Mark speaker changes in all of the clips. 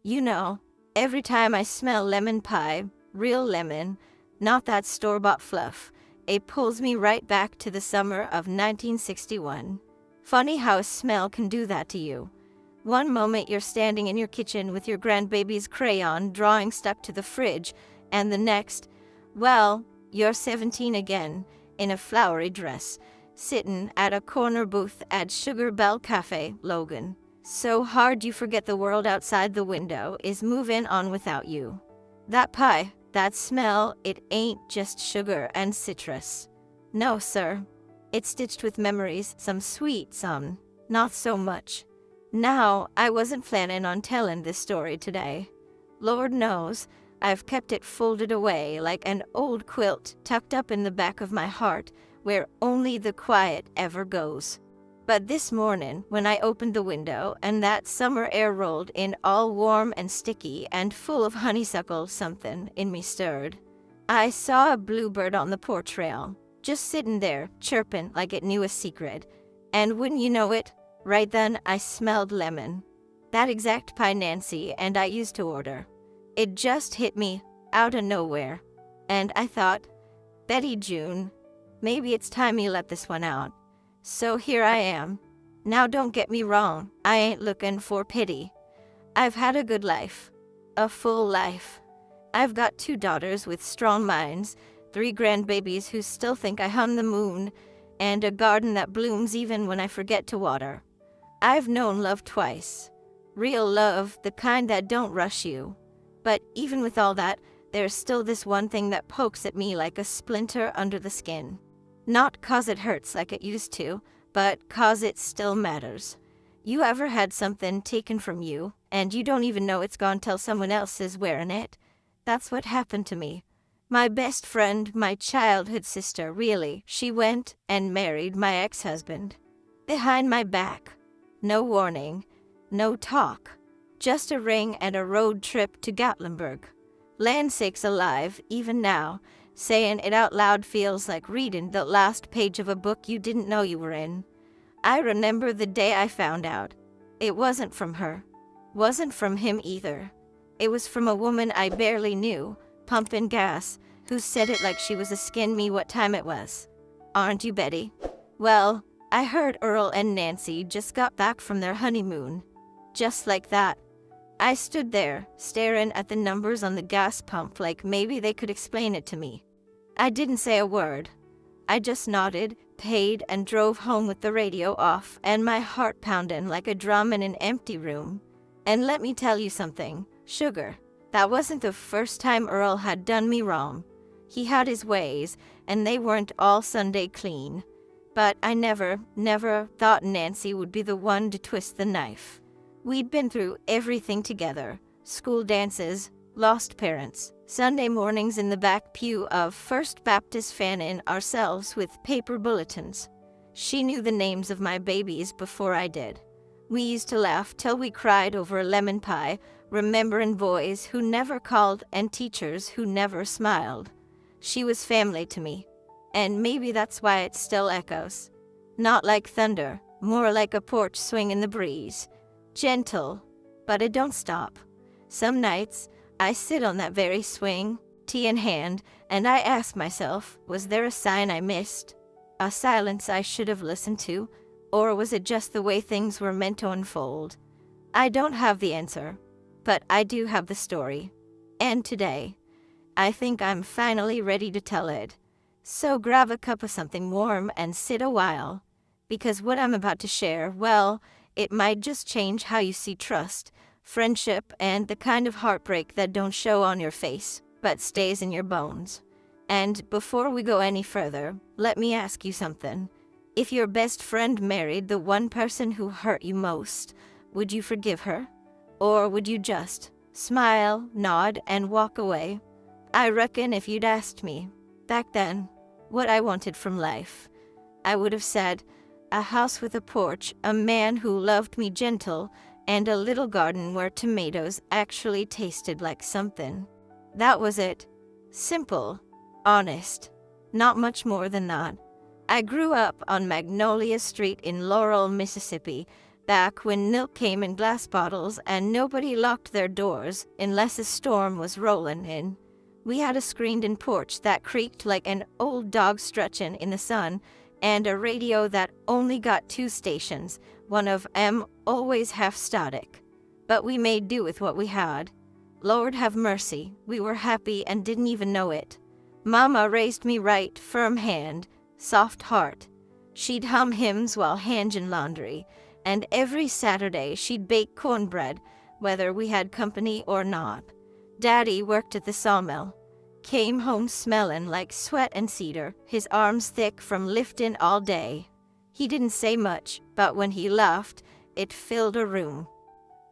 Speaker 1: You know, every time I smell lemon pie, real lemon, not that store-bought fluff, it pulls me right back to the summer of 1961. Funny how a smell can do that to you. One moment you're standing in your kitchen with your grandbaby's crayon drawing stuck to the fridge, and the next, well, you're 17 again, in a flowery dress, sitting at a corner booth at Sugar Bell Cafe, Logan. So hard you forget the world outside the window is moving on without you. That pie, that smell, it ain't just sugar and citrus. No, sir. It's stitched with memories, some sweet, some not so much. Now, I wasn't planning on telling this story today. Lord knows, I've kept it folded away like an old quilt tucked up in the back of my heart, where only the quiet ever goes. But this morning, when I opened the window and that summer air rolled in all warm and sticky and full of honeysuckle, something in me stirred. I saw a bluebird on the porch rail, just sitting there, chirping like it knew a secret. And wouldn't you know it, right then I smelled lemon. That exact pie Nancy and I used to order. It just hit me, out of nowhere. And I thought, Betty June, maybe it's time you let this one out. So here I am. Now don't get me wrong, I ain't looking for pity. I've had a good life. A full life. I've got 2 daughters with strong minds, 3 grandbabies who still think I hung the moon, and a garden that blooms even when I forget to water. I've known love twice. Real love, the kind that don't rush you. But even with all that, there's still this one thing that pokes at me like a splinter under the skin. Not 'cause it hurts like it used to, but 'cause it still matters. You ever had something taken from you, and you don't even know it's gone till someone else is wearing it? That's what happened to me. My best friend, my childhood sister, really, she went and married my ex-husband. Behind my back. No warning, no talk. Just a ring and a road trip to Gatlinburg. Land sakes alive, even now, saying it out loud feels like reading the last page of a book you didn't know you were in. I remember the day I found out. It wasn't from her. Wasn't from him either. It was from a woman I barely knew, pumping gas, who said it like she was asking me what time it was. Aren't you, Betty? Well, I heard Earl and Nancy just got back from their honeymoon. Just like that. I stood there, staring at the numbers on the gas pump like maybe they could explain it to me. I didn't say a word. I just nodded, paid, and drove home with the radio off and my heart pounding like a drum in an empty room. And let me tell you something, sugar, that wasn't the first time Earl had done me wrong. He had his ways, and they weren't all Sunday clean. But I never thought Nancy would be the one to twist the knife. We'd been through everything together. School dances, lost parents, Sunday mornings in the back pew of First Baptist fanning ourselves with paper bulletins. She knew the names of my babies before I did. We used to laugh till we cried over a lemon pie, remembering boys who never called and teachers who never smiled. She was family to me, and maybe that's why it still echoes. Not like thunder, more like a porch swing in the breeze. Gentle, but it don't stop. Some nights, I sit on that very swing, tea in hand, and I ask myself, was there a sign I missed? A silence I should have listened to? Or was it just the way things were meant to unfold? I don't have the answer, but I do have the story. And today, I think I'm finally ready to tell it. So grab a cup of something warm and sit a while. Because what I'm about to share, well, it might just change how you see trust, friendship, and the kind of heartbreak that don't show on your face, but stays in your bones. And before we go any further, let me ask you something. If your best friend married the one person who hurt you most, would you forgive her? Or would you just smile, nod, and walk away? I reckon if you'd asked me, back then, what I wanted from life, I would have said, a house with a porch, a man who loved me gentle, and a little garden where tomatoes actually tasted like something. That was it. Simple. Honest. Not much more than that. I grew up on Magnolia Street in Laurel, Mississippi, Back when milk came in glass bottles and nobody locked their doors unless a storm was rolling in. We had a screened-in porch that creaked like an old dog stretching in the sun, and a radio that only got 2 stations, one of 'em always half static. But we made do with what we had. Lord have mercy, we were happy and didn't even know it. Mama raised me right, firm hand, soft heart. She'd hum hymns while hanging laundry, and every Saturday she'd bake cornbread, whether we had company or not. Daddy worked at the sawmill. Came home smelling like sweat and cedar, his arms thick from lifting all day. He didn't say much, but when he laughed, it filled a room.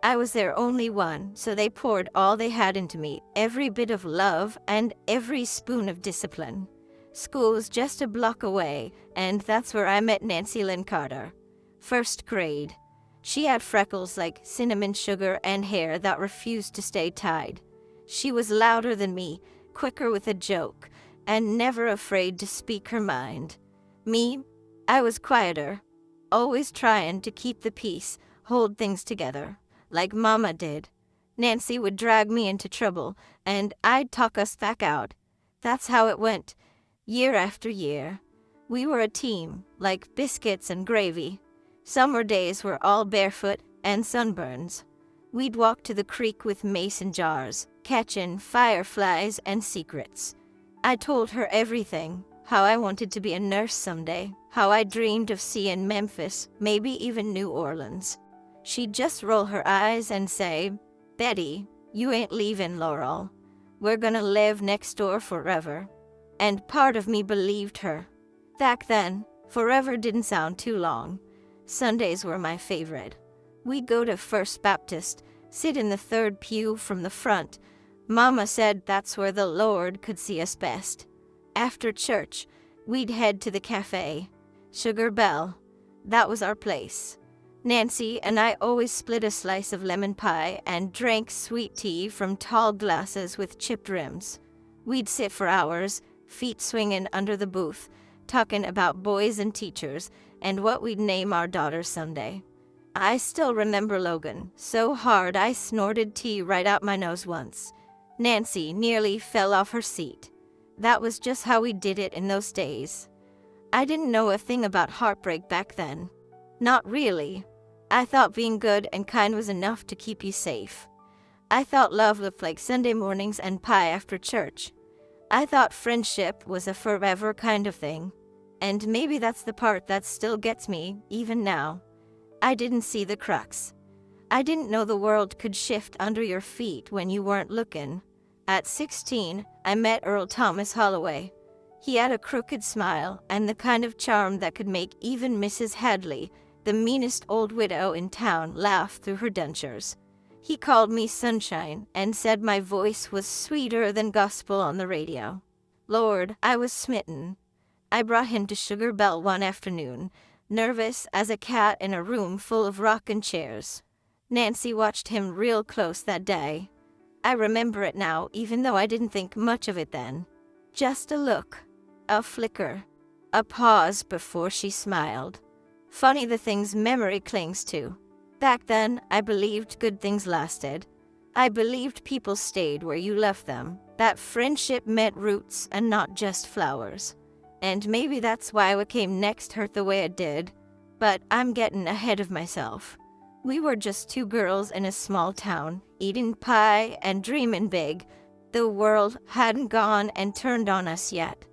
Speaker 1: I was their only one, so they poured all they had into me, every bit of love and every spoon of discipline. School was just a block away, and that's where I met Nancy Lynn Carter. 1st grade. She had freckles like cinnamon sugar and hair that refused to stay tied. She was louder than me, quicker with a joke, and never afraid to speak her mind. Me, I was quieter, always trying to keep the peace, hold things together, like Mama did. Nancy would drag me into trouble, and I'd talk us back out. That's how it went, year after year. We were a team, like biscuits and gravy. Summer days were all barefoot and sunburns. We'd walk to the creek with mason jars, catching fireflies and secrets. I told her everything, how I wanted to be a nurse someday, how I dreamed of seeing Memphis, maybe even New Orleans. She'd just roll her eyes and say, "Betty, you ain't leaving Laurel. We're gonna live next door forever." And part of me believed her. Back then, forever didn't sound too long. Sundays were my favorite. We'd go to First Baptist, sit in the 3rd pew from the front. Mama said that's where the Lord could see us best. After church, we'd head to the cafe. Sugar Bell. That was our place. Nancy and I always split a slice of lemon pie and drank sweet tea from tall glasses with chipped rims. We'd sit for hours, feet swinging under the booth, talking about boys and teachers and what we'd name our daughter someday. I still remember Logan, so hard I snorted tea right out my nose once. Nancy nearly fell off her seat. That was just how we did it in those days. I didn't know a thing about heartbreak back then. Not really. I thought being good and kind was enough to keep you safe. I thought love looked like Sunday mornings and pie after church. I thought friendship was a forever kind of thing. And maybe that's the part that still gets me, even now. I didn't see the crux. I didn't know the world could shift under your feet when you weren't looking. At 16, I met Earl Thomas Holloway. He had a crooked smile and the kind of charm that could make even Mrs. Hadley, the meanest old widow in town, laugh through her dentures. He called me Sunshine and said my voice was sweeter than gospel on the radio. Lord, I was smitten. I brought him to Sugar Bell one afternoon, nervous as a cat in a room full of rocking chairs. Nancy watched him real close that day. I remember it now, even though I didn't think much of it then. Just a look, a flicker, a pause before she smiled. Funny the things memory clings to. Back then, I believed good things lasted. I believed people stayed where you left them, that friendship meant roots and not just flowers. And maybe that's why what came next hurt the way it did. But I'm getting ahead of myself. We were just 2 girls in a small town, eating pie and dreaming big. The world hadn't gone and turned on us yet.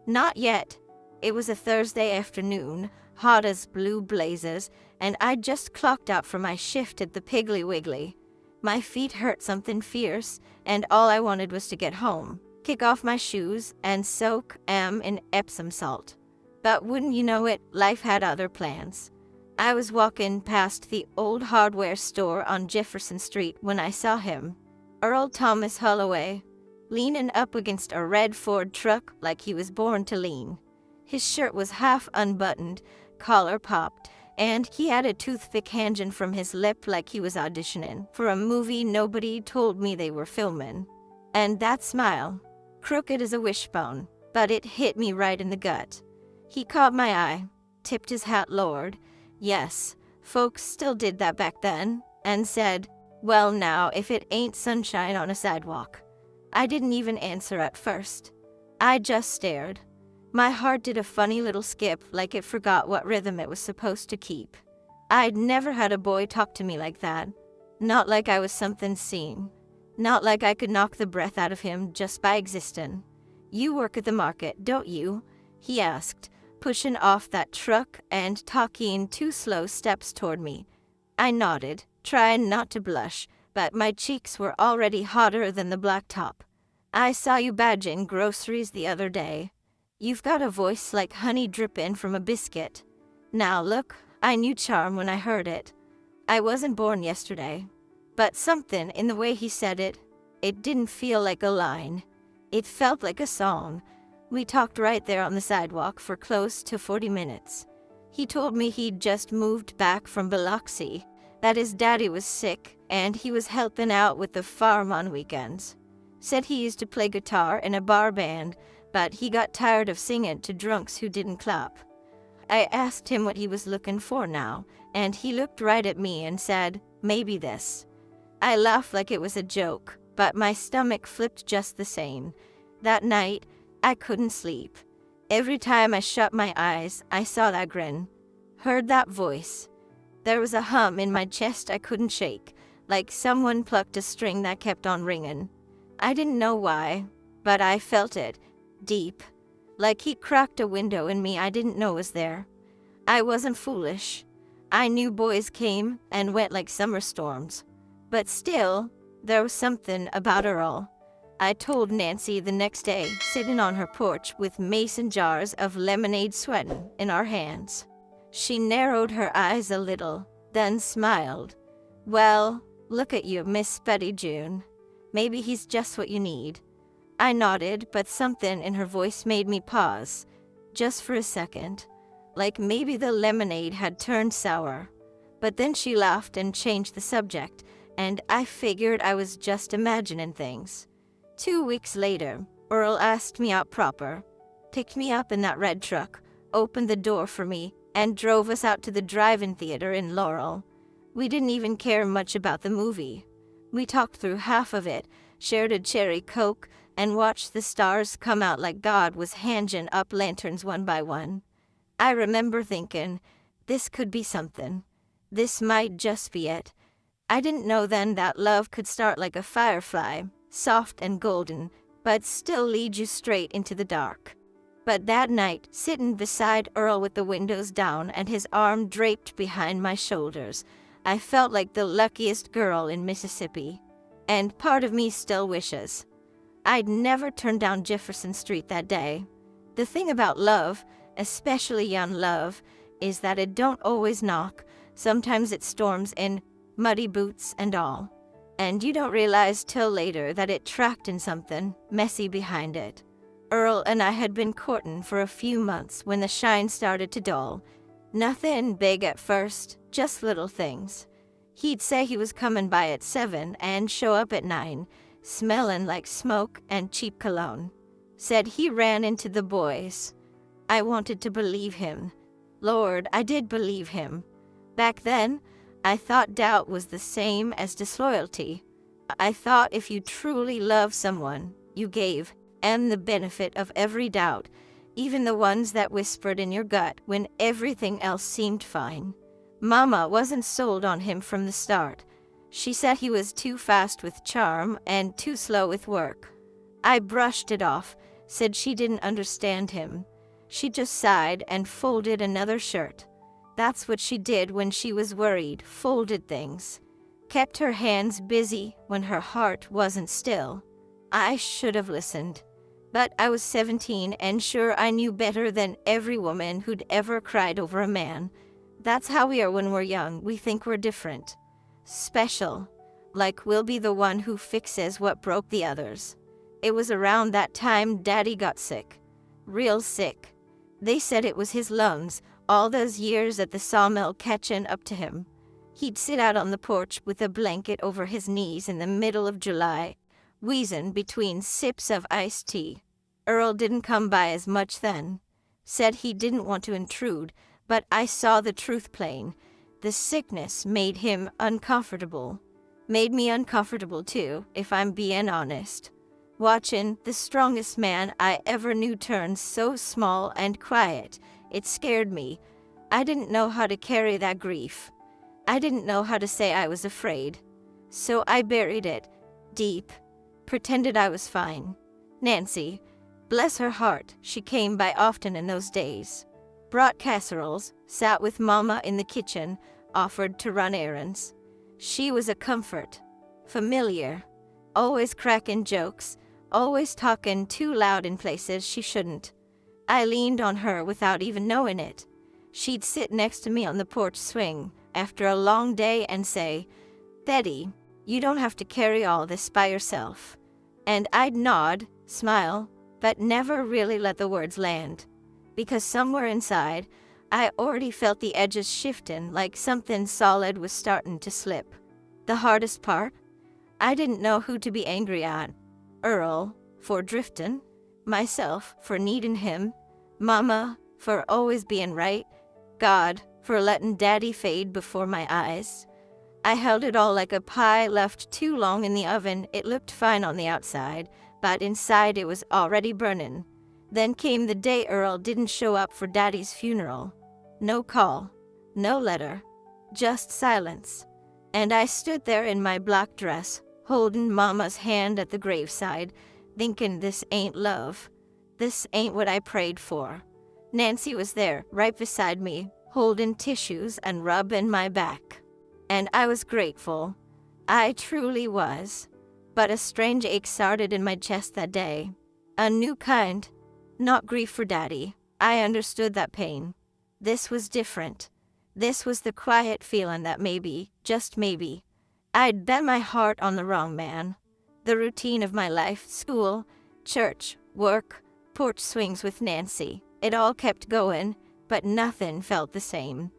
Speaker 1: Not yet. It was a Thursday afternoon, hot as blue blazes, and I'd just clocked out for my shift at the Piggly Wiggly. My feet hurt something fierce, and all I wanted was to get home, kick off my shoes, and soak 'em in Epsom salt. But wouldn't you know it, life had other plans. I was walking past the old hardware store on Jefferson Street when I saw him, Earl Thomas Holloway, leaning up against a red Ford truck like he was born to lean. His shirt was half unbuttoned, collar popped, and he had a toothpick hanging from his lip like he was auditioning for a movie nobody told me they were filming. And that smile, crooked as a wishbone, but it hit me right in the gut. He caught my eye, tipped his hat lowered. Yes, Folks still did that back then, and said, "Well now, if it ain't sunshine on a sidewalk." I didn't even answer at first. I just stared. My heart did a funny little skip, like it forgot what rhythm it was supposed to keep. I'd never had a boy talk to me like that. Not like I was something seen. Not like I could knock the breath out of him just by existing. "You work at the market, don't you?" he asked, pushing off that truck and talking 2 slow steps toward me. I nodded, trying not to blush, but my cheeks were already hotter than the blacktop. "I saw you badging groceries the other day. You've got a voice like honey dripping from a biscuit." Now look, I knew charm when I heard it. I wasn't born yesterday. But something in the way he said it didn't feel like a line. It felt like a song. We talked right there on the sidewalk for close to 40 minutes. He told me he'd just moved back from Biloxi, that his daddy was sick, and he was helping out with the farm on weekends. Said he used to play guitar in a bar band, but he got tired of singing to drunks who didn't clap. I asked him what he was looking for now, and he looked right at me and said, "Maybe this." I laughed like it was a joke, but my stomach flipped just the same. That night, I couldn't sleep. Every time I shut my eyes, I saw that grin, heard that voice. There was a hum in my chest I couldn't shake, like someone plucked a string that kept on ringing. I didn't know why, but I felt it, deep, like he cracked a window in me I didn't know was there. I wasn't foolish. I knew boys came and went like summer storms. But still, there was something about Earl. I told Nancy the next day, sitting on her porch with mason jars of lemonade sweating in our hands. She narrowed her eyes a little, then smiled. "Well, look at you, Miss Betty June. Maybe he's just what you need." I nodded, but something in her voice made me pause, just for a second, like maybe the lemonade had turned sour. But then she laughed and changed the subject, and I figured I was just imagining things. 2 weeks later, Earl asked me out proper, picked me up in that red truck, opened the door for me, and drove us out to the drive-in theater in Laurel. We didn't even care much about the movie. We talked through half of it, shared a cherry Coke, and watched the stars come out like God was handing up lanterns one by one. I remember thinking, this could be something. This might just be it. I didn't know then that love could start like a firefly, soft and golden, but still lead you straight into the dark. But that night, sitting beside Earl with the windows down and his arm draped behind my shoulders, I felt like the luckiest girl in Mississippi. And part of me still wishes I'd never turned down Jefferson Street that day. The thing about love, especially young love, is that it don't always knock. Sometimes it storms in, muddy boots and all. And you don't realize till later that it tracked in something messy behind it. Earl and I had been courting for a few months when the shine started to dull. Nothing big at first, just little things. He'd say he was coming by at 7 and show up at 9, smelling like smoke and cheap cologne. Said he ran into the boys. I wanted to believe him. Lord, I did believe him. Back then, I thought doubt was the same as disloyalty. I thought if you truly loved someone, you gave them the benefit of every doubt, even the ones that whispered in your gut when everything else seemed fine. Mama wasn't sold on him from the start. She said he was too fast with charm and too slow with work. I brushed it off, said she didn't understand him. She just sighed and folded another shirt. That's what she did when she was worried, folded things. Kept her hands busy when her heart wasn't still. I should have listened. But I was 17 and sure I knew better than every woman who'd ever cried over a man. That's how we are when we're young. We think we're different. Special. Like we'll be the one who fixes what broke the others. It was around that time Daddy got sick. Real sick. They said it was his lungs, all those years at the sawmill catching up to him. He'd sit out on the porch with a blanket over his knees in the middle of July, wheezing between sips of iced tea. Earl didn't come by as much then. Said he didn't want to intrude, but I saw the truth plain. The sickness made him uncomfortable. Made me uncomfortable too, if I'm being honest. Watching the strongest man I ever knew turn so small and quiet, it scared me. I didn't know how to carry that grief. I didn't know how to say I was afraid. So I buried it deep, pretended I was fine. Nancy, bless her heart, she came by often in those days. Brought casseroles, sat with Mama in the kitchen, offered to run errands. She was a comfort. Familiar. Always cracking jokes, always talking too loud in places she shouldn't. I leaned on her without even knowing it. She'd sit next to me on the porch swing after a long day and say, "Betty, you don't have to carry all this by yourself." And I'd nod, smile, but never really let the words land. Because somewhere inside, I already felt the edges shifting, like something solid was starting to slip. The hardest part? I didn't know who to be angry at. Earl, for drifting, myself, for needing him, Mama, for always being right, God, for letting Daddy fade before my eyes. I held it all like a pie left too long in the oven. It looked fine on the outside, but inside it was already burning. Then came the day Earl didn't show up for Daddy's funeral. No call, no letter, just silence. And I stood there in my black dress, holding Mama's hand at the graveside, thinking this ain't love. This ain't what I prayed for. Nancy was there, right beside me, holding tissues and rubbing my back. And I was grateful. I truly was. But a strange ache started in my chest that day. A new kind. Not grief for Daddy. I understood that pain. This was different. This was the quiet feeling that maybe, just maybe, I'd bet my heart on the wrong man. The routine of my life, school, church, work, porch swings with Nancy, it all kept going, but nothing felt the same.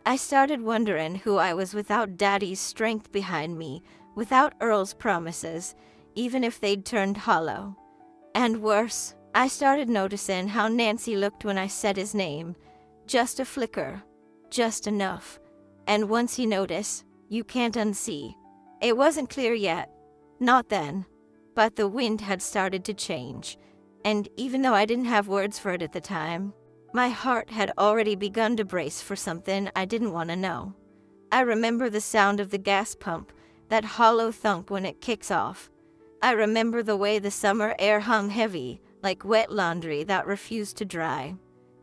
Speaker 1: I started wondering who I was without Daddy's strength behind me, without Earl's promises, even if they'd turned hollow. And worse, I started noticing how Nancy looked when I said his name. Just a flicker. Just enough. And once you notice, you can't unsee. It wasn't clear yet. Not then. But the wind had started to change. And even though I didn't have words for it at the time, my heart had already begun to brace for something I didn't want to know. I remember the sound of the gas pump, that hollow thunk when it kicks off. I remember the way the summer air hung heavy, like wet laundry that refused to dry.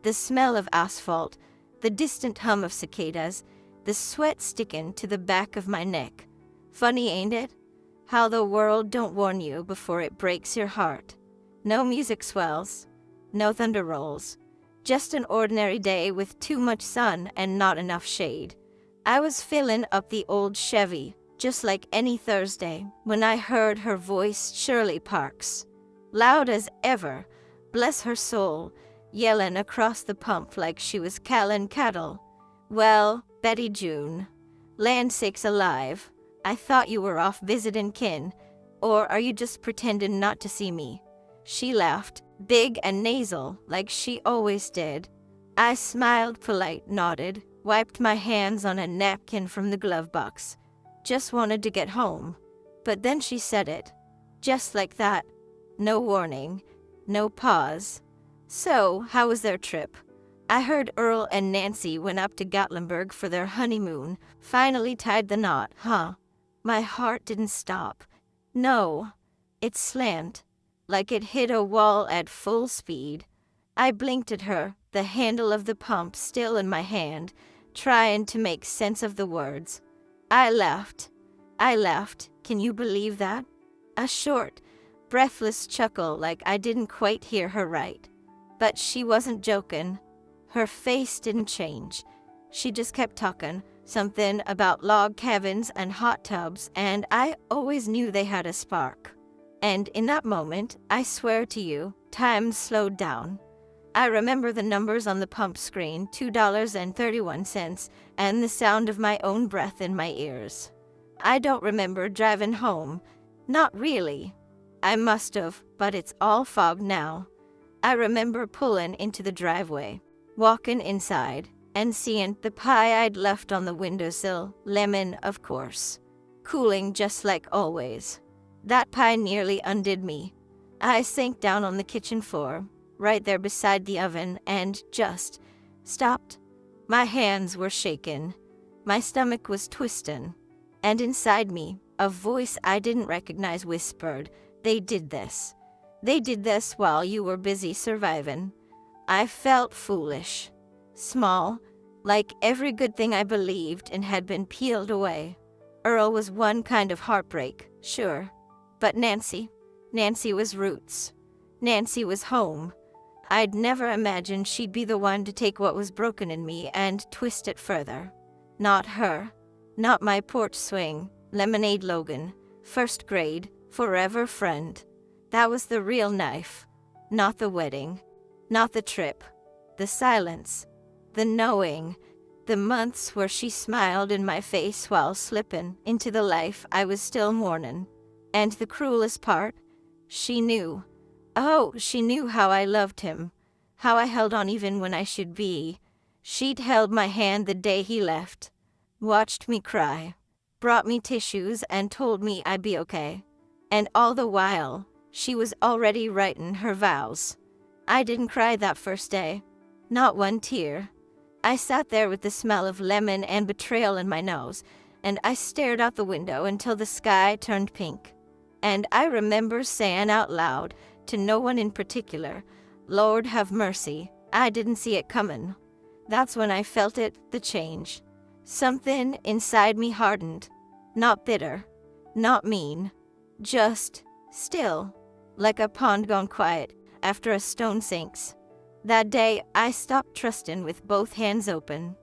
Speaker 1: The smell of asphalt, the distant hum of cicadas, the sweat sticking to the back of my neck. Funny, ain't it? How the world don't warn you before it breaks your heart. No music swells, no thunder rolls. Just an ordinary day with too much sun and not enough shade. I was filling up the old Chevy, just like any Thursday, when I heard her voice, Shirley Parks. Loud as ever, bless her soul, yelling across the pump like she was calling cattle. "Well, Betty June, land sakes alive, I thought you were off visiting kin, or are you just pretending not to see me?" She laughed, big and nasal, like she always did. I smiled polite, nodded, wiped my hands on a napkin from the glove box. Just wanted to get home. But then she said it. Just like that. No warning. No pause. "So, how was their trip?" I heard Earl and Nancy went up to Gatlinburg for their honeymoon. Finally tied the knot, huh? My heart didn't stop. No. It slammed. Like it hit a wall at full speed. I blinked at her, the handle of the pump still in my hand, trying to make sense of the words. I laughed. Can you believe that? A short, breathless chuckle like I didn't quite hear her right. But she wasn't joking. Her face didn't change. She just kept talking, something about log cabins and hot tubs, and I always knew they had a spark. And in that moment, I swear to you, time slowed down. I remember the numbers on the pump screen, $2.31, and the sound of my own breath in my ears. I don't remember driving home. Not really. I must have, but it's all fog now. I remember pulling into the driveway, walking inside, and seeing the pie I'd left on the windowsill, lemon, of course, cooling just like always. That pie nearly undid me. I sank down on the kitchen floor, right there beside the oven, and just stopped. My hands were shaking. My stomach was twisting. And inside me, a voice I didn't recognize whispered, "They did this. They did this while you were busy surviving." I felt foolish. Small, like every good thing I believed in had been peeled away. Earl was one kind of heartbreak, sure. But Nancy was roots. Nancy was home. I'd never imagined she'd be the one to take what was broken in me and twist it further. Not her. Not my porch swing, Lemonade Logan, first grade, forever friend. That was the real knife. Not the wedding. Not the trip. The silence. The knowing. The months where she smiled in my face while slipping into the life I was still mourning. And the cruelest part? She knew. Oh, she knew how I loved him. How I held on even when I should be. She'd held my hand the day he left. Watched me cry. Brought me tissues and told me I'd be okay. And all the while, she was already writing her vows. I didn't cry that first day. Not one tear. I sat there with the smell of lemon and betrayal in my nose, and I stared out the window until the sky turned pink. And I remember saying out loud, to no one in particular, "Lord have mercy, I didn't see it coming." That's when I felt it, the change. Something inside me hardened. Not bitter. Not mean. Just still. Like a pond gone quiet after a stone sinks. That day, I stopped trusting with both hands open.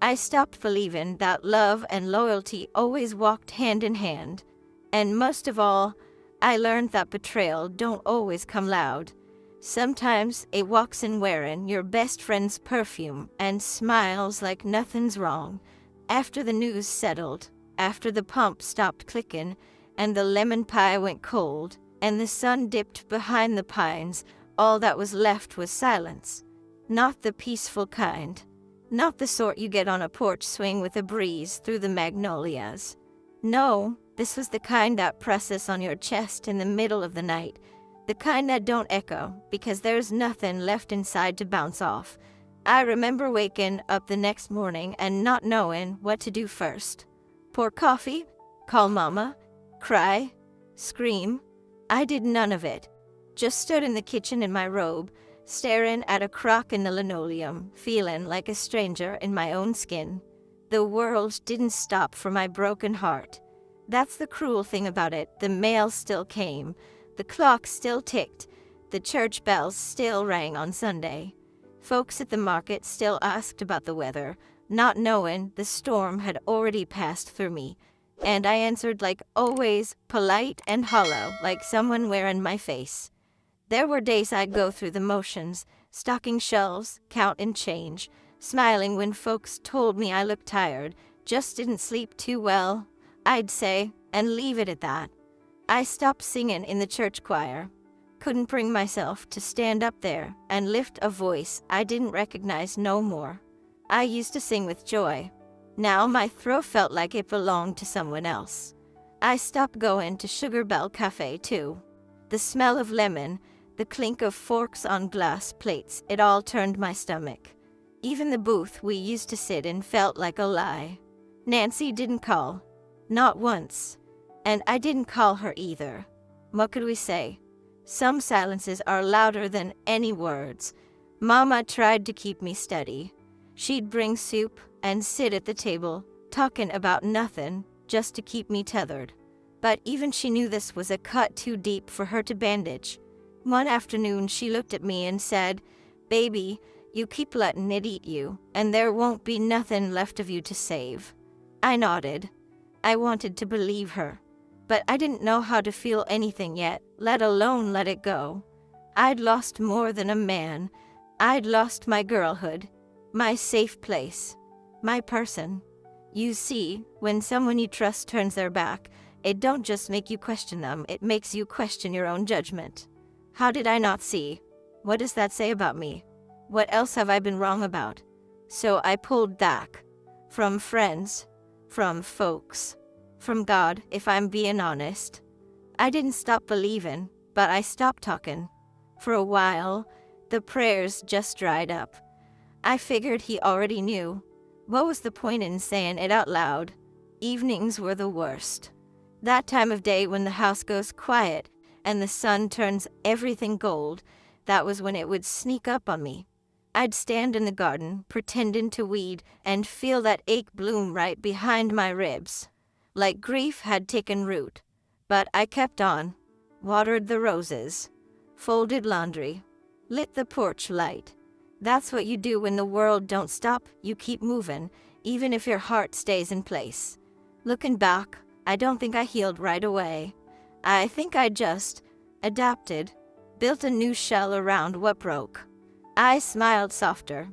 Speaker 1: I stopped believing that love and loyalty always walked hand in hand. And most of all, I learned that betrayal don't always come loud. Sometimes it walks in wearing your best friend's perfume and smiles like nothing's wrong. After the news settled, after the pump stopped clicking, and the lemon pie went cold, and the sun dipped behind the pines, all that was left was silence. Not the peaceful kind. Not the sort you get on a porch swing with a breeze through the magnolias. No, this was the kind that presses on your chest in the middle of the night. The kind that don't echo, because there's nothing left inside to bounce off. I remember waking up the next morning and not knowing what to do first. Pour coffee? Call mama? Cry? Scream? I did none of it. Just stood in the kitchen in my robe, staring at a crock in the linoleum, feeling like a stranger in my own skin. The world didn't stop for my broken heart. That's the cruel thing about it. The mail still came. The clock still ticked. The church bells still rang on Sunday. Folks at the market still asked about the weather, not knowing the storm had already passed through me. And I answered like always, polite and hollow, like someone wearing my face. There were days I'd go through the motions, stocking shelves, counting change, smiling when folks told me I looked tired, just didn't sleep too well, I'd say, and leave it at that. I stopped singing in the church choir. Couldn't bring myself to stand up there and lift a voice I didn't recognize no more. I used to sing with joy. Now my throat felt like it belonged to someone else. I stopped going to Sugar Bell Cafe too. The smell of lemon, the clink of forks on glass plates, it all turned my stomach. Even the booth we used to sit in felt like a lie. Nancy didn't call. Not once. And I didn't call her either. What could we say? Some silences are louder than any words. Mama tried to keep me steady. She'd bring soup and sit at the table, talking about nothing, just to keep me tethered. But even she knew this was a cut too deep for her to bandage. One afternoon she looked at me and said, "Baby, you keep letting it eat you, and there won't be nothing left of you to save." I nodded. I wanted to believe her. But I didn't know how to feel anything yet, let alone let it go. I'd lost more than a man. I'd lost my girlhood, my safe place, my person. You see, when someone you trust turns their back, it don't just make you question them, it makes you question your own judgment. How did I not see? What does that say about me? What else have I been wrong about? So I pulled back. From friends, from folks, from God, if I'm being honest. I didn't stop believing, but I stopped talking. For a while, the prayers just dried up. I figured he already knew. What was the point in saying it out loud? Evenings were the worst. That time of day when the house goes quiet and the sun turns everything gold, that was when it would sneak up on me. I'd stand in the garden, pretending to weed, and feel that ache bloom right behind my ribs. Like grief had taken root. But I kept on. Watered the roses. Folded laundry. Lit the porch light. That's what you do when the world don't stop, you keep moving, even if your heart stays in place. Looking back, I don't think I healed right away. I think I just adapted, built a new shell around what broke. I smiled softer,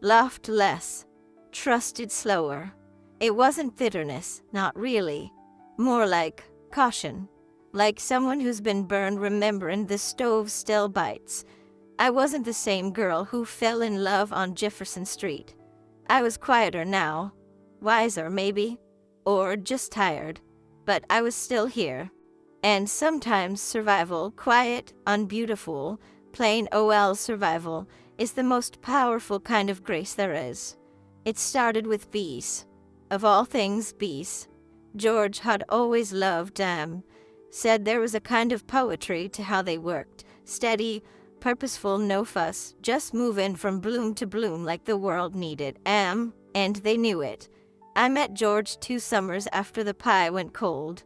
Speaker 1: laughed less, trusted slower. It wasn't bitterness, not really. More like caution. Like someone who's been burned remembering the stove still bites. I wasn't the same girl who fell in love on Jefferson Street. I was quieter now. Wiser, maybe. Or just tired. But I was still here. And sometimes survival, quiet, unbeautiful, plain OL survival, is the most powerful kind of grace there is. It started with bees. Of all things, bees. George had always loved them. Said there was a kind of poetry to how they worked. Steady, purposeful, no fuss, just moving from bloom to bloom like the world needed. And they knew it. I met George 2 summers after the pie went cold.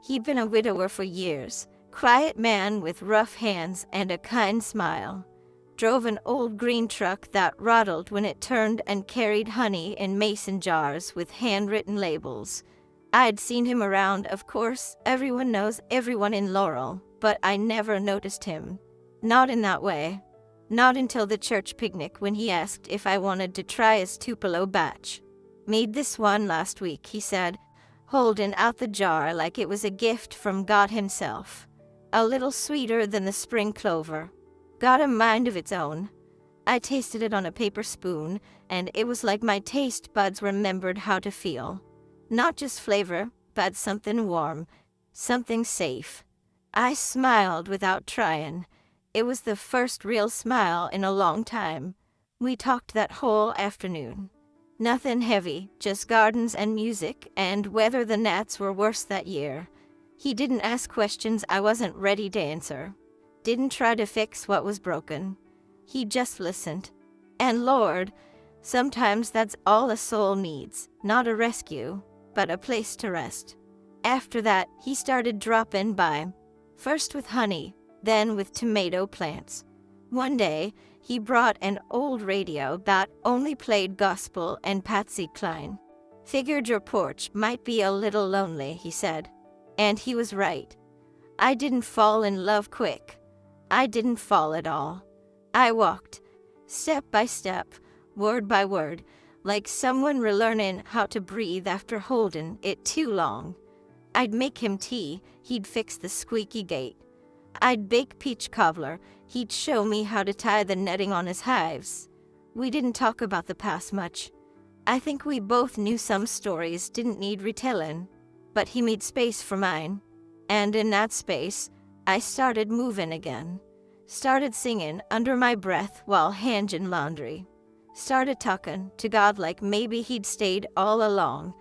Speaker 1: He'd been a widower for years. Quiet man with rough hands and a kind smile. Drove an old green truck that rattled when it turned and carried honey in mason jars with handwritten labels. I'd seen him around, of course. Everyone knows everyone in Laurel, but I never noticed him. Not in that way. Not until the church picnic when he asked if I wanted to try his Tupelo batch. Made this one last week, he said, holding out the jar like it was a gift from God himself. A little sweeter than the spring clover. Got a mind of its own. I tasted it on a paper spoon, and it was like my taste buds remembered how to feel. Not just flavor, but something warm, something safe. I smiled without trying. It was the first real smile in a long time. We talked that whole afternoon. Nothing heavy, just gardens and music and whether the gnats were worse that year. He didn't ask questions I wasn't ready to answer. Didn't try to fix what was broken. He just listened. And Lord, sometimes that's all a soul needs, not a rescue, but a place to rest. After that, he started dropping by. First with honey, then with tomato plants. One day, he brought an old radio that only played gospel and Patsy Cline. Figured your porch might be a little lonely, he said. And he was right. I didn't fall in love quick. I didn't fall at all. I walked, step by step, word by word, like someone relearning how to breathe after holding it too long. I'd make him tea, he'd fix the squeaky gate. I'd bake peach cobbler, he'd show me how to tie the netting on his hives. We didn't talk about the past much. I think we both knew some stories didn't need retelling, but he made space for mine. And in that space, I started moving again. Started singing under my breath while hanging laundry. Started talking to God like maybe he'd stayed all along.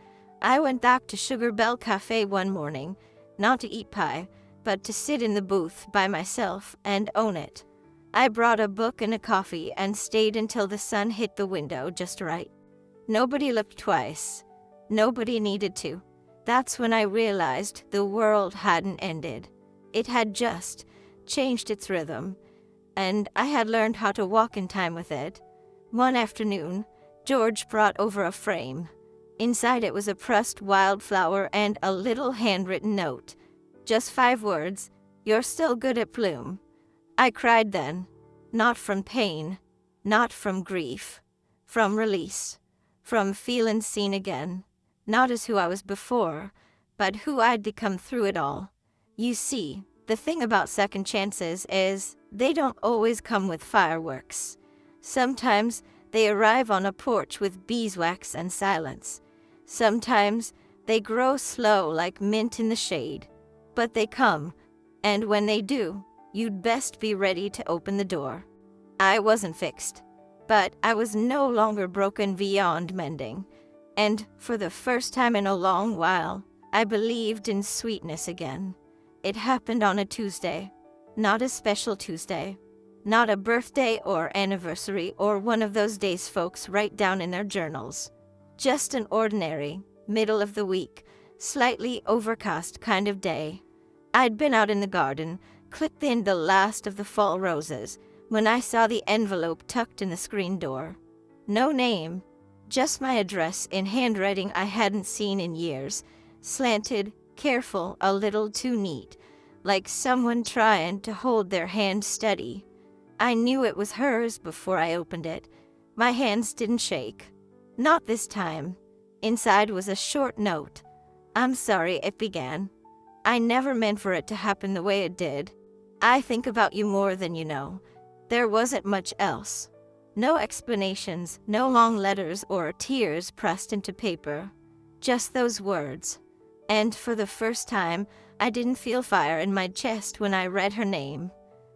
Speaker 1: I went back to Sugar Bell Cafe one morning, not to eat pie, but to sit in the booth by myself and own it. I brought a book and a coffee and stayed until the sun hit the window just right. Nobody looked twice. Nobody needed to. That's when I realized the world hadn't ended. It had just changed its rhythm, and I had learned how to walk in time with it. One afternoon, George brought over a frame. Inside it was a pressed wildflower and a little handwritten note. Just 5 words, "You're still good at Bloom." I cried then. Not from pain, not from grief, from release, from feeling seen again. Not as who I was before, but who I'd become through it all. You see, the thing about second chances is they don't always come with fireworks. Sometimes They arrive on a porch with beeswax and silence. Sometimes they grow slow like mint in the shade. But they come, and when they do, you'd best be ready to open the door. I wasn't fixed, but I was no longer broken beyond mending. And for the first time in a long while, I believed in sweetness again. It happened on a Tuesday, not a special Tuesday, not a birthday or anniversary or one of those days folks write down in their journals. Just an ordinary, middle of the week, slightly overcast kind of day. I'd been out in the garden, clipped in the last of the fall roses, when I saw the envelope tucked in the screen door. No name, just my address in handwriting I hadn't seen in years, slanted, careful, a little too neat, like someone trying to hold their hand steady. I knew it was hers before I opened it. My hands didn't shake. Not this time. Inside was a short note. "I'm sorry," it began. "I never meant for it to happen the way it did. I think about you more than you know." There wasn't much else. No explanations, no long letters or tears pressed into paper. Just those words. And for the first time, I didn't feel fire in my chest when I read her name.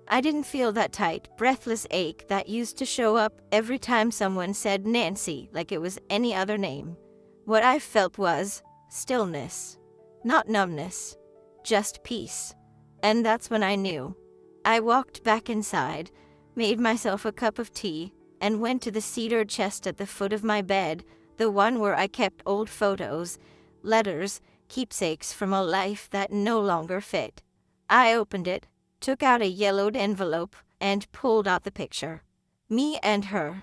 Speaker 1: I didn't feel that tight, breathless ache that used to show up every time someone said Nancy like it was any other name. What I felt was stillness, not numbness, just peace. And that's when I knew. I walked back inside, made myself a cup of tea, and went to the cedar chest at the foot of my bed, the one where I kept old photos, letters, keepsakes from a life that no longer fit. I opened it, took out a yellowed envelope, and pulled out the picture. Me and her.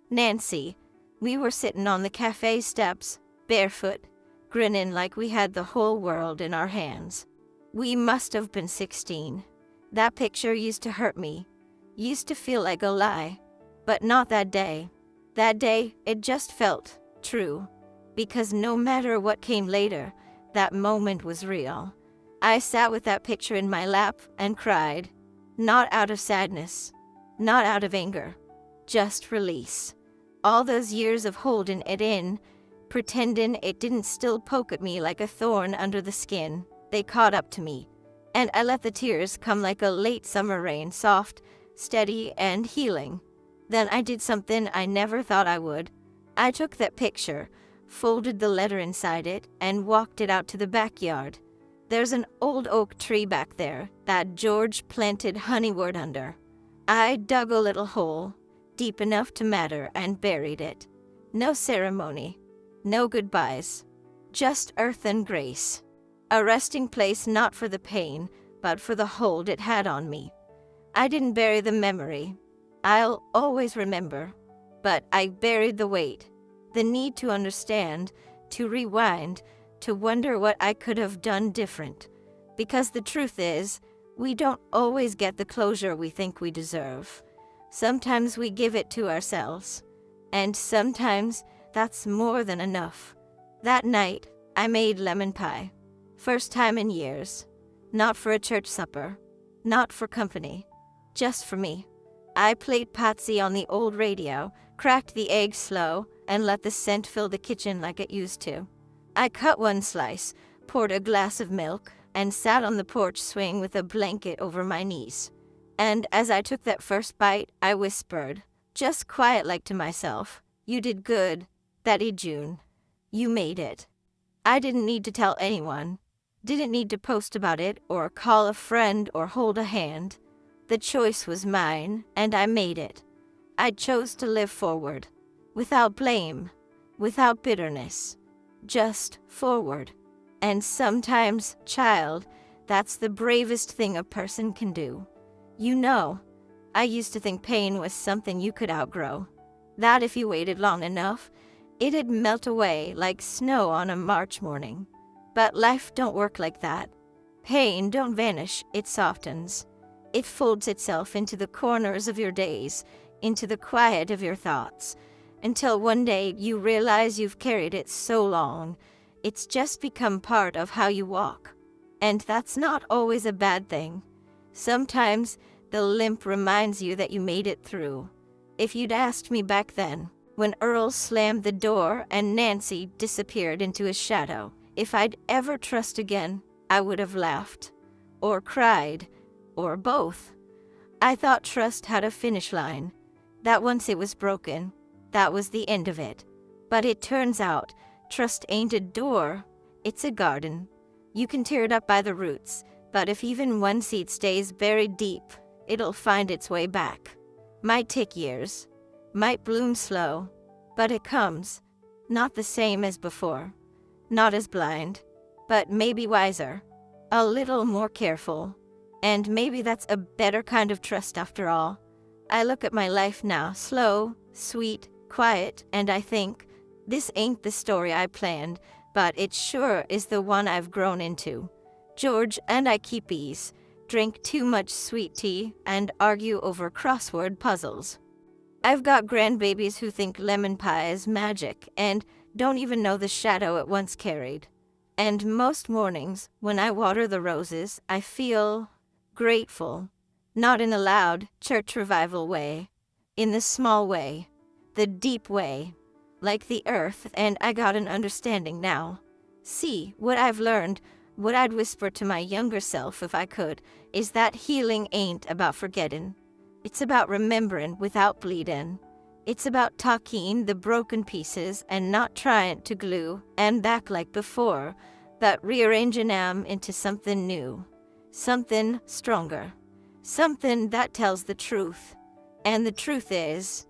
Speaker 1: Nancy. We were sitting on the cafe steps, barefoot, grinning like we had the whole world in our hands. We must have been 16. That picture used to hurt me. Used to feel like a lie. But not that day. That day, it just felt true. Because no matter what came later, that moment was real. I sat with that picture in my lap and cried. Not out of sadness. Not out of anger. Just release. All those years of holding it in, pretending it didn't still poke at me like a thorn under the skin, they caught up to me. And I let the tears come like a late summer rain, soft, steady, and healing. Then I did something I never thought I would. I took that picture, folded the letter inside it, and walked it out to the backyard. There's an old oak tree back there that George planted honeywort under. I dug a little hole, deep enough to matter, and buried it. No ceremony, no goodbyes, just earth and grace. A resting place not for the pain, but for the hold it had on me. I didn't bury the memory. I'll always remember. But I buried the weight, the need to understand, to rewind, to wonder what I could have done different. Because the truth is, we don't always get the closure we think we deserve. Sometimes we give it to ourselves. And sometimes that's more than enough. That night, I made lemon pie. First time in years. Not for a church supper. Not for company. Just for me. I played Patsy on the old radio, cracked the egg slow, and let the scent fill the kitchen like it used to. I cut one slice, poured a glass of milk, and sat on the porch swing with a blanket over my knees. And as I took that first bite, I whispered, just quiet like to myself, "You did good, Daddy June. You made it." I didn't need to tell anyone. Didn't need to post about it, or call a friend, or hold a hand. The choice was mine, and I made it. I chose to live forward. Without blame. Without bitterness. Just forward. And sometimes, child, that's the bravest thing a person can do. You know, I used to think pain was something you could outgrow. That if you waited long enough, it'd melt away like snow on a March morning. But life don't work like that. Pain don't vanish, it softens. It folds itself into the corners of your days, into the quiet of your thoughts, until one day you realize you've carried it so long, it's just become part of how you walk. And that's not always a bad thing. Sometimes the limp reminds you that you made it through. If you'd asked me back then, when Earl slammed the door and Nancy disappeared into his shadow. If I'd ever trust again, I would have laughed, or cried, or both. I thought trust had a finish line, that once it was broken, that was the end of it. But it turns out, trust ain't a door, it's a garden. You can tear it up by the roots, but if even one seed stays buried deep, it'll find its way back. Might take years, might bloom slow, but it comes, not the same as before, not as blind, but maybe wiser, a little more careful, and maybe that's a better kind of trust after all. I look at my life now, slow, sweet, quiet, and I think, this ain't the story I planned, but it sure is the one I've grown into. George and I keep ease, drink too much sweet tea, and argue over crossword puzzles. I've got grandbabies who think lemon pie is magic and don't even know the shadow it once carried. And most mornings, when I water the roses, I feel grateful. Not in a loud, church revival way. In the small way. The deep way. Like the earth, and I got an understanding now. See, what I've learned, what I'd whisper to my younger self if I could, is that healing ain't about forgetting. It's about remembering without bleeding. It's about talking the broken pieces and not trying to glue and back like before, but rearranging them into something new, something stronger, something that tells the truth. And the truth is,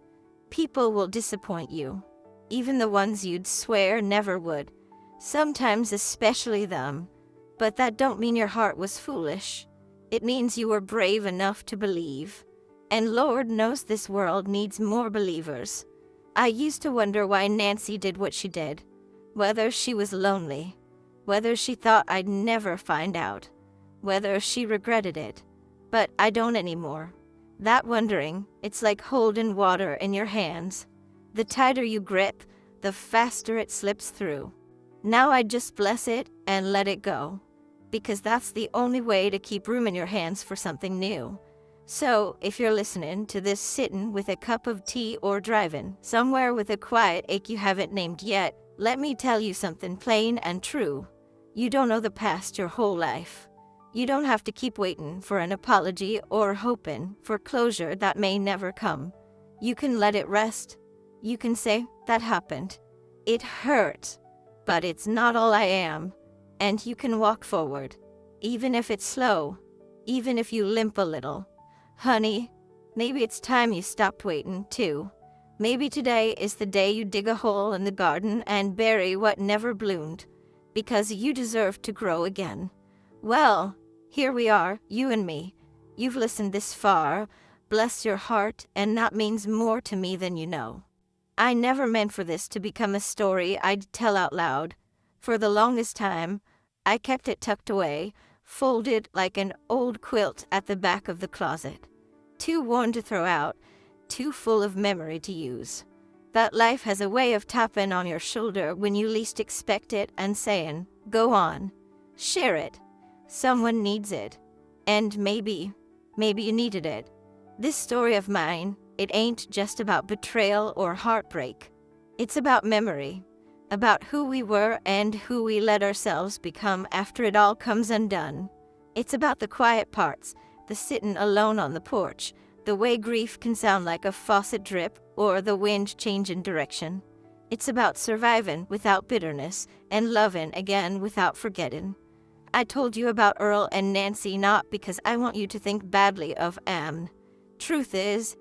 Speaker 1: people will disappoint you, even the ones you'd swear never would, sometimes especially them, but that don't mean your heart was foolish. It means you were brave enough to believe. And Lord knows this world needs more believers. I used to wonder why Nancy did what she did. Whether she was lonely. Whether she thought I'd never find out. Whether she regretted it. But I don't anymore. That wondering, it's like holding water in your hands. The tighter you grip, the faster it slips through. Now I just bless it and let it go. Because that's the only way to keep room in your hands for something new. So, if you're listening to this sitting with a cup of tea or driving somewhere with a quiet ache you haven't named yet, let me tell you something plain and true. You don't know the past your whole life. You don't have to keep waiting for an apology or hoping for closure that may never come. You can let it rest. You can say, that happened. It hurt, but it's not all I am. And you can walk forward, even if it's slow, even if you limp a little. Honey, maybe it's time you stopped waiting, too. Maybe today is the day you dig a hole in the garden and bury what never bloomed, because you deserve to grow again. Well, here we are, you and me. You've listened this far. Bless your heart, and that means more to me than you know. I never meant for this to become a story I'd tell out loud. For the longest time, I kept it tucked away, folded like an old quilt at the back of the closet. Too worn to throw out, too full of memory to use. But life has a way of tapping on your shoulder when you least expect it and saying, go on, share it. Someone needs it. And maybe you needed it. This story of mine, it ain't just about betrayal or heartbreak. It's about memory. About who we were and who we let ourselves become after it all comes undone. It's about the quiet parts, the sitting alone on the porch, the way grief can sound like a faucet drip or the wind changing direction. It's about surviving without bitterness and loving again without forgetting. I told you about Earl and Nancy not because I want you to think badly of Anne. Truth is,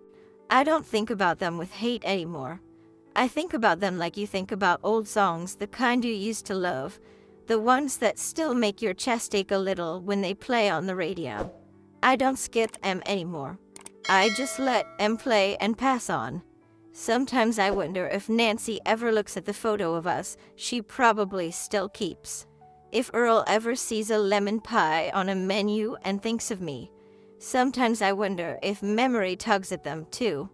Speaker 1: I don't think about them with hate anymore. I think about them like you think about old songs, the kind you used to love, the ones that still make your chest ache a little when they play on the radio. I don't skip them anymore. I just let them play and pass on. Sometimes I wonder if Nancy ever looks at the photo of us she probably still keeps. If Earl ever sees a lemon pie on a menu and thinks of me. Sometimes I wonder if memory tugs at them too.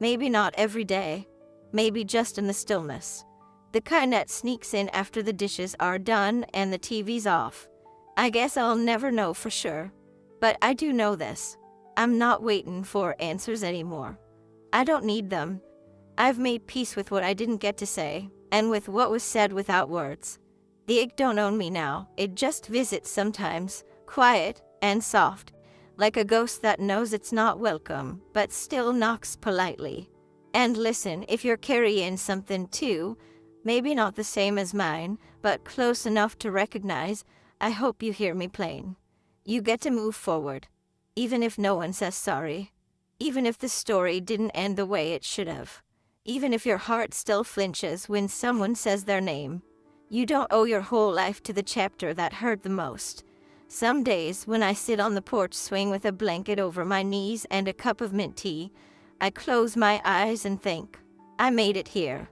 Speaker 1: Maybe not every day. Maybe just in the stillness. The kind that sneaks in after the dishes are done and the TV's off. I guess I'll never know for sure. But I do know this. I'm not waiting for answers anymore. I don't need them. I've made peace with what I didn't get to say, and with what was said without words. The ick don't own me now, it just visits sometimes, quiet and soft, like a ghost that knows it's not welcome, but still knocks politely. And listen, if you're carrying something too, maybe not the same as mine, but close enough to recognize, I hope you hear me plain. You get to move forward, even if no one says sorry. Even if the story didn't end the way it should have. Even if your heart still flinches when someone says their name. You don't owe your whole life to the chapter that hurt the most. Some days, when I sit on the porch swing with a blanket over my knees and a cup of mint tea, I close my eyes and think, I made it here.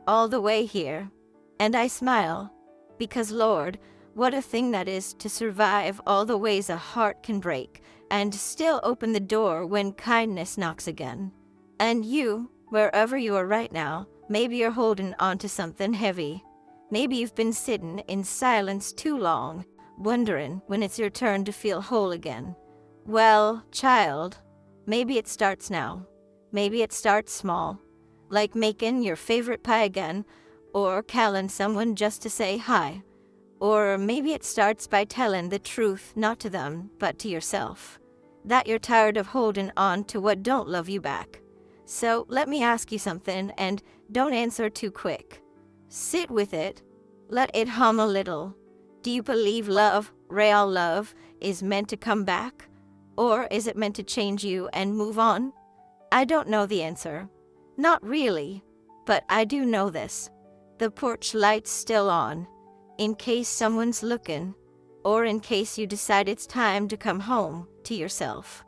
Speaker 1: All the way here. And I smile. Because Lord, what a thing that is to survive all the ways a heart can break, and still open the door when kindness knocks again. And you, wherever you are right now, maybe you're holding on to something heavy. Maybe you've been sitting in silence too long, wondering when it's your turn to feel whole again. Well, child, maybe it starts now. Maybe it starts small, like making your favorite pie again, or calling someone just to say hi. Or maybe it starts by telling the truth not to them, but to yourself. That you're tired of holding on to what don't love you back. So let me ask you something, and don't answer too quick. Sit with it. Let it hum a little. Do you believe love, real love, is meant to come back? Or is it meant to change you and move on? I don't know the answer. Not really. But I do know this. The porch light's still on. In case someone's looking. Or in case you decide it's time to come home to yourself.